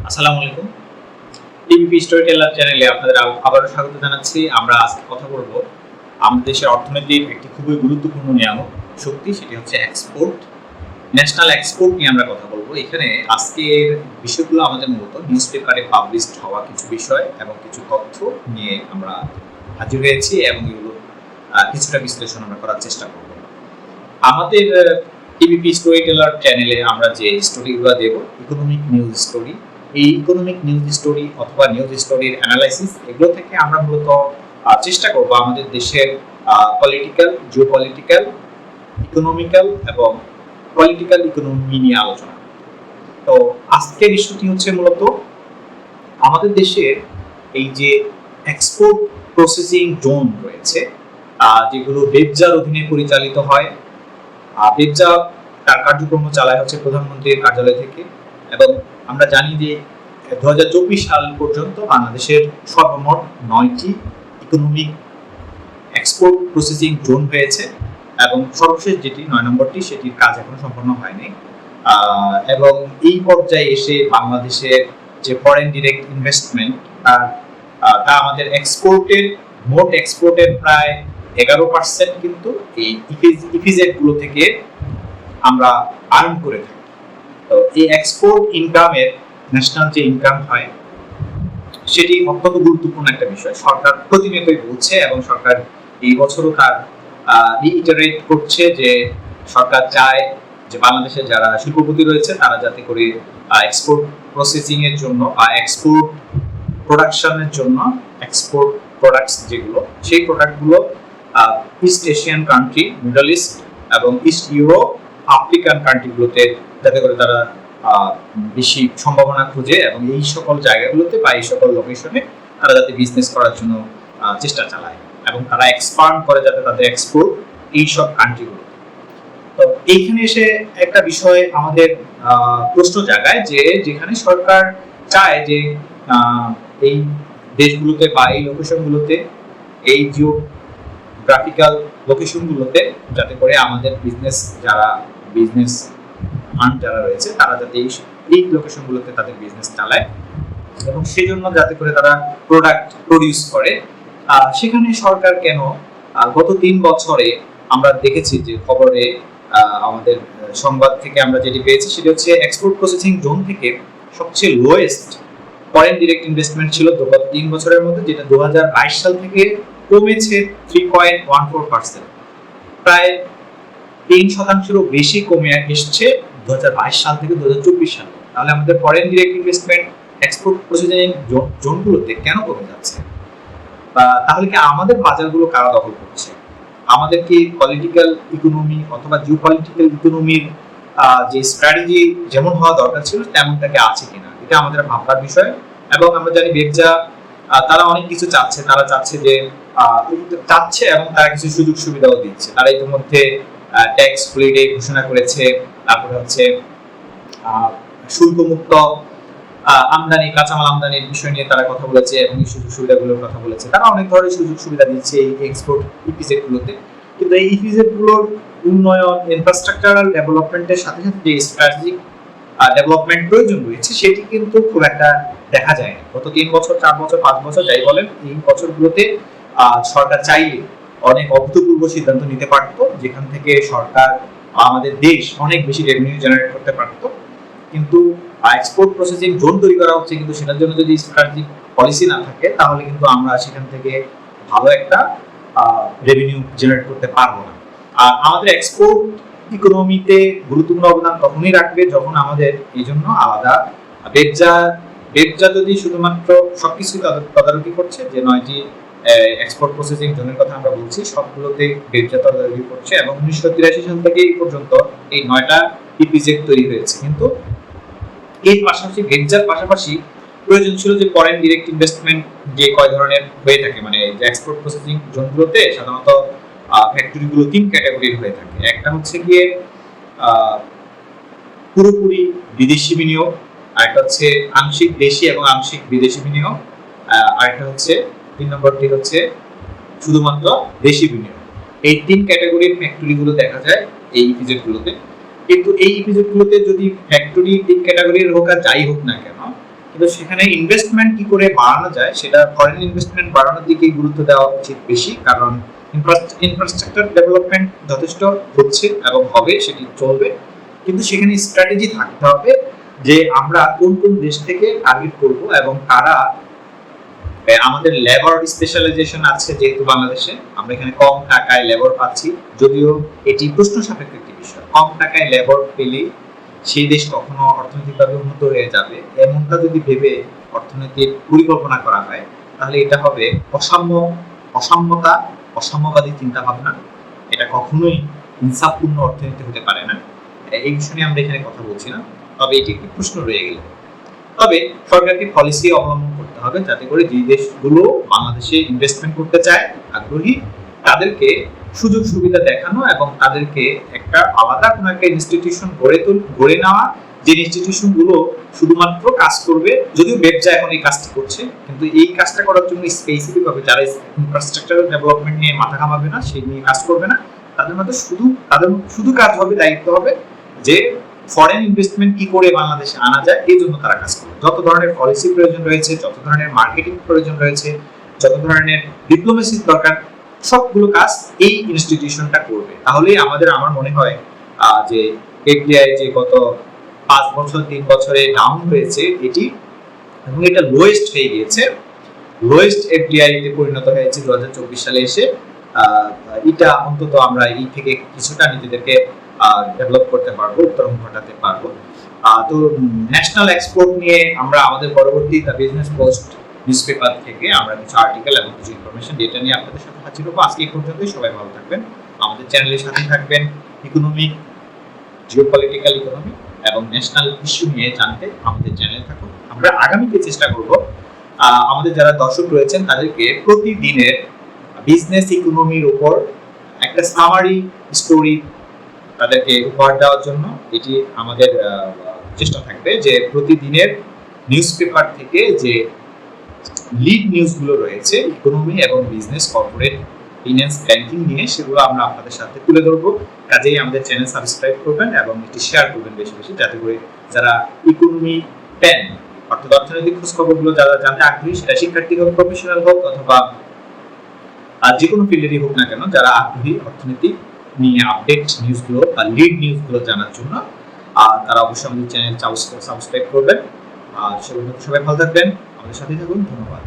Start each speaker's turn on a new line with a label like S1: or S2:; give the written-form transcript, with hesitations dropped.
S1: আসসালামু আলাইকুম। টিভিপি story teller চ্যানেলে আপনাদের আবারও স্বাগত জানাচ্ছি। আমরা আজকে কথা বলব আমাদের দেশের অর্থনীতির একটি খুবই গুরুত্বপূর্ণ নিয়ামক শক্তি, সেটি হচ্ছে এক্সপোর্ট। ন্যাশনাল এক্সপোর্ট নিয়ে আমরা কথা বলবো। এখানে আজকের বিষয়গুলো আমাদের মূলত নিউজ পেপারে পাবলিশড হওয়া কিছু বিষয় এবং কিছু তথ্য নিয়ে আমরা হাজির হয়েছি এবং এগুলো কিছুটা বিশ্লেষণ আমরা করার চেষ্টা করব। আমাদের টিভিপি স্টোরি টেলার চ্যানেলে আমরা যে স্টোরিগুলো দেব, ইকোনমিক নিউজ স্টোরি, এই ইকোনমিক নিউজ স্টোরি অথবা নিউজ স্টোরির অ্যানালাইসিস, এগুলো থেকে আমরা মূলত চেষ্টা করব আমাদের দেশের পলিটিক্যাল, জিওপলিটিক্যাল, ইকোনমিক্যাল এবং পলিটিক্যাল ইকোনমি নিয়ে আলোচনা। তো আজকের ইস্যুটি হচ্ছে মূলত আমাদের দেশের এই যে এক্সপোর্ট প্রসেসিং জোন রয়েছে, যেগুলো বেবজার অধীনে পরিচালিত হয়। বেবজা তার কার্যক্রম চালায় হচ্ছে প্রধানমন্ত্রীর কার্যালয় থেকে, এবং আমরা জানি যে 2024 সাল পর্যন্ত বাংলাদেশের সর্বমোট 9টি ইকোনমিক এক্সপোর্ট প্রসেসিং জোন হয়েছে, এবং সর্বশেষ যেটি 9 নম্বরটি, সেটির কাজ এখনো সম্পন্ন হয়নি। এবং এই পর্যায়ে এসে বাংলাদেশের যে ফরেন ডিরেক্ট ইনভেস্টমেন্ট, তা আমাদের মোট এক্সপোর্টের প্রায় 11% কিন্তু এই ইপিজেড গুলো থেকে আমরা আর্ন করে থাকি। তো এই এক্সপোর্ট ইনকামের ন্যাশনাল যে ইনকাম হয়, সেটি অত্যন্ত গুরুত্বপূর্ণ একটা বিষয়। সরকার প্রতিনিয়তই বলছে এবং সরকার এই বছরও তার রিইটারেট করছে যে সরকার চায় যে বাংলাদেশের যারা শিল্পপতি রয়েছে তারা যাতে করে এক্সপোর্ট প্রসেসিং এর জন্য বা এক্সপোর্ট প্রোডাকশনের জন্য, এক্সপোর্ট প্রোডাক্টস যেগুলো, সেই প্রোডাক্টগুলো east Asian country, middle east এবং ইস্ট ইউরোপ, আফ্রিকান কান্ট্রিগুলোতে যাতে করে তারা বেশি সম্ভাবনা খুঁজে এবং এই সকল জায়গাগুলোতে বা এই সকল লোকেশনে তারা যাতে বিজনেস করার জন্য চেষ্টা চালায় এবং তারা এক্সপান্ড করে যাতে তাদের এক্সপোর্ট এই সব কান্ট্রিগুলো। তো এইখানে এসে একটা বিষয় আমাদের প্রশ্ন জাগায় যে যেখানে সরকার চায় যে এই দেশগুলোতে বা এই লোকেশনগুলোতে, এই জিওগ্রাফিক্যাল লোকেশনগুলোতে যাতে করে আমাদের বিজনেস যারা রয়েছে তারা যাতে এই লোকেশনগুলোতে তাদের বিজনেস চালায় এবং সেই জন্য যাতে করে তারা প্রোডাক্ট প্রডিউস করে, সেখানে সরকার কেন গত 3 বছরে আমরা দেখেছি যে খবরে আমাদের সংবাদ থেকে আমরা যেটি পেয়েছি সেটা হচ্ছে এক্সপোর্ট প্রসেসিং জোন থেকে সবচেয়ে লোয়েস্ট ফরেন ডিরেক্ট ইনভেস্টমেন্ট ছিল গত 3 বছরের মধ্যে, যেটা 2022 সাল থেকে কমেছে 3.14%, প্রায় 3%-এরও বেশি কমে এসছে 2022 সাল থেকে 2024 সালে। তাহলে আমাদের foreign direct investment export processing জোনগুলোতে কেন কমে যাচ্ছে? বা তাহলে কি আমাদের বাজারগুলো কারা দখল করছে? আমাদের কি পলিটিক্যাল ইকোনমি অথবা জিওপলিটিক্যাল ইকোনমির যে স্ট্র্যাটেজি যেমন হওয়া দরকার ছিল তেমনটাকে আছে কিনা, এটা আমাদের ভাববার বিষয়। এবং আমরা জানি বেবজা তারা অনেক কিছু চাচ্ছে, তারা চাচ্ছে এবং তারা কিছু সুযোগ সুবিধাও দিচ্ছে। তারা ইতিমধ্যে ট্যাক্স হলিডে ঘোষণা করেছে, তারপরে হচ্ছে শুল্কমুক্ত আমদানি, কাঁচামাল আমদানির বিষয় নিয়ে তারা কথা বলেছে এবং এই সুযোগ সুবিধাগুলোর কথা বলেছে। তারা অনেক ধরনের সুযোগ সুবিধা দিচ্ছে এই এক্সপোর্ট ইপিজেড গুলোতে, কিন্তু এই ইপিজেড গুলোর উন্নয়ন, ইনফ্রাস্ট্রাকচারাল ডেভেলপমেন্টের সাথে সাথে যে স্ট্র্যাটেজিক ডেভেলপমেন্ট প্রয়োজন রয়েছে সেটি কিন্তু খুব একটা দেখা যায় না। গত 3 বছর, 4 বছর, 5 বছর যাই বলেন, এই বছরগুলোতে সরকার চাইলে অনেক অভূতপূর্ব সিদ্ধান্ত নিতে পারতো, যেখান থেকে সরকার, আমাদের দেশ অনেক বেশি রেভিনিউ জেনারেট করতে পারতো। কিন্তু এক্সপোর্ট প্রসেসিং জোন তৈরি করা হচ্ছে, কিন্তু সেটার জন্য যদি স্ট্র্যাটেজিক পলিসি না থাকে তাহলে কিন্তু আমরা সেখান থেকে ভালো একটা রেভিনিউ জেনারেট করতে পারবো না। আর আমাদের এক্সপোর্ট ইকোনমিতে গুরুত্বপূর্ণ অবদান তখনই রাখবে যখন আমাদের এই জন্য আলাদা বেবজা যদি শুধুমাত্র সবকিছু তদারকি করছে, যে 9টি এক্সপোর্ট প্রসেসিং জোনের কথা আমরা বলছি, সবগুলোতে বেবজা তদারকি করছে এবং 1983 সাল থেকে এই পর্যন্ত এই 9টা ইপিজেড তৈরি হয়েছে। কিন্তু এর পাশাপাশি বেবজার পাশাপাশি প্রয়োজন ছিল যে ফরেন ডিরেক্ট ইনভেস্টমেন্ট যে কয় ধরনের হয়ে থাকে, মানে এক্সপোর্ট প্রসেসিং জোনগুলোতে সাধারণত ফ্যাক্টরিগুলো 3 ক্যাটাগরির হয়ে থাকে। একটা হচ্ছে গিয়ে পুরোপুরি বিদেশি বিনিয়োগ, আরেকটা হচ্ছে আংশিক দেশি এবং আংশিক বিদেশি বিনিয়োগ, আরেকটা হচ্ছে 3 নম্বরটি হচ্ছে শুধুমাত্র দেশি বিনিয়োগ। এই 3 ক্যাটাগরির ফ্যাক্টরিগুলো দেখা যায় এই ইপিজেড গুলোতে। কিন্তু এই ইপিজেড গুলোতে যদি ফ্যাক্টরি 3 ক্যাটাগরির হোক আর যাই হোক না কেন, কিন্তু সেখানে ইনভেস্টমেন্ট কি করে বাড়ানো যায়, সেটা ফরেন ইনভেস্টমেন্ট বাড়ানোর দিকে গুরুত্ব দেওয়া উচিত বেশি, কারণ ইনফ্রাস্ট্রাকচার ডেভেলপমেন্ট যথেষ্ট হচ্ছে এবং হবে, সেটি চলবে, কিন্তু সেখানে স্ট্র্যাটেজি থাকতে হবে যে আমরা কোন কোন দেশ থেকে টার্গেট করব এবং কারা। আমাদের লেবার স্পেশালাইজেশন আছে যেহেতু বাংলাদেশে, আমরা এখানে কম টাকায় লেবার পাচ্ছি, যদিও এটি প্রশ্ন সাপেক্ষ একটি বিষয়। কম টাকায় লেবার পেলে সেই দেশ কখনো অর্থনৈতিকভাবে উন্নত হয়ে যাবে এমনটা যদি ভেবে অর্থনৈতিক পরিকল্পনা করা হয়, তাহলে এটা হবে অসাম্যতা, অসাম্যবাদী চিন্তা ভাবনা। এটা কখনোই ইনসাফপূর্ণ অর্থনীতি হতে পারে না। এই বিষয় নিয়ে আমরা এখানে কথা বলছি না, তবে এটি একটি প্রশ্ন রয়ে গেল। তবে সরকারকে পলিসি অবলম্বন করতে হবে যাতে করে যে দেশগুলো বাংলাদেশে ইনভেস্টমেন্ট করতে চায়, আগ্রহী, তাদেরকে সুযোগ সুবিধা দেখানো এবং তাদেরকে একটা আলাদা কোনো একটা ইনস্টিটিউশন গড়ে নেওয়া, যে ইনস্টিটিউশন গুলো শুধুমাত্র কাজ করবে, যদিও ব্যবসা এখন এই কাজটি করছে, কিন্তু এই কাজটা করার জন্য স্পেসিফিক ভাবে যারা ইনফ্রাস্ট্রাকচার ডেভেলপমেন্ট নিয়ে মাথা ঘামাবে না, সেই নিয়ে কাজ করবে না, তাদের মধ্যে শুধু কাজ হবে, দায়িত্ব হবে যে ফরেন ইনভেস্টমেন্ট কি করে বাংলাদেশে আনা যায়, এই জন্য তারা কাজ করবে। যত ধরনের পলিসি প্রয়োজন রয়েছে, যত ধরনের মার্কেটিং প্রয়োজন রয়েছে, যত ধরনের ডিপ্লোমেসির দরকার, সবগুলো কাজ এই ইনস্টিটিউশনটা করবে। তাহলে আমার মনে হয় যে এফডিআই যে গত 5 বছর 3 বছরে ডাউন হয়েছে এটি, এবং এটা লোয়েস্ট হয়ে গিয়েছে, লোয়েস্ট এফডিআই তে পরিণত হয়েছে 2024 সালে এসে। এটা অন্তত আমরা এই থেকে কিছুটা নিজেদেরকে ডেভেলপ করতে পারবো, উত্তরণ ঘটাতে পারবো। তো ন্যাশনাল এক্সপোর্ট নিয়ে আমরা আমাদের পরবর্তী দ্য বিজনেস পোস্ট নিউজপেপার থেকে আমরা কিছু আর্টিকেল এবং কিছু ইনফরমেশন ডেটা নিয়ে আপনাদের সাথে হাজির হবো। আজকে এই পর্যন্তই। সবাই ভালো থাকবেন, আমাদের চ্যানেলের সাথে থাকবেন। ইকোনমিক, জিওপলিটিক্যাল ইকোনমি এবং ন্যাশনাল ইস্যু নিয়ে জানতে আমাদের চ্যানেলে থাকুন। আমরা আগামীতে চেষ্টা করব আমাদের যারা দর্শক রয়েছেন তাদেরকে প্রতিদিনের বিজনেস ইকোনমির উপর একটা সামারি স্টোরি তাদেরকে উপহার দেওয়ার জন্য। এটি আমাদের চেষ্টা থাকবে যে প্রতিদিনের নিউজপেপার থেকে যে লিড নিউজগুলো রয়েছে ইকোনমি এবং বিজনেস, কর্পোরেট, ফিন্যান্স, ব্যাংকিং নিয়ে, সেগুলো আমরা আপনাদের সাথে তুলে ধরবো। কাজেই আমাদের চ্যানেল সাবস্ক্রাইব করবেন এবং এটি শেয়ার করবেন বেশি বেশি, যাতে করে যারা ইকোনমি প্যান অর্থাৎ অর্থনৈতিক খোঁজ খবরগুলো যারা জানতে আগ্রহী, সেটা শিক্ষার্থী হোক, প্রফেশনাল হোক, অথবা যে কোনো ফিল্ডেরই হোক না কেন, যারা আগ্রহী অর্থনীতি নিয়ে আপডেট নিউজগুলো বা লিড নিউজগুলো জানার জন্য, তারা অবশ্যই আমাদের চ্যানেল সাবস্ক্রাইব করবেন। আর সবাই ভালো থাকবেন, আমাদের সাথে থাকুন। ধন্যবাদ।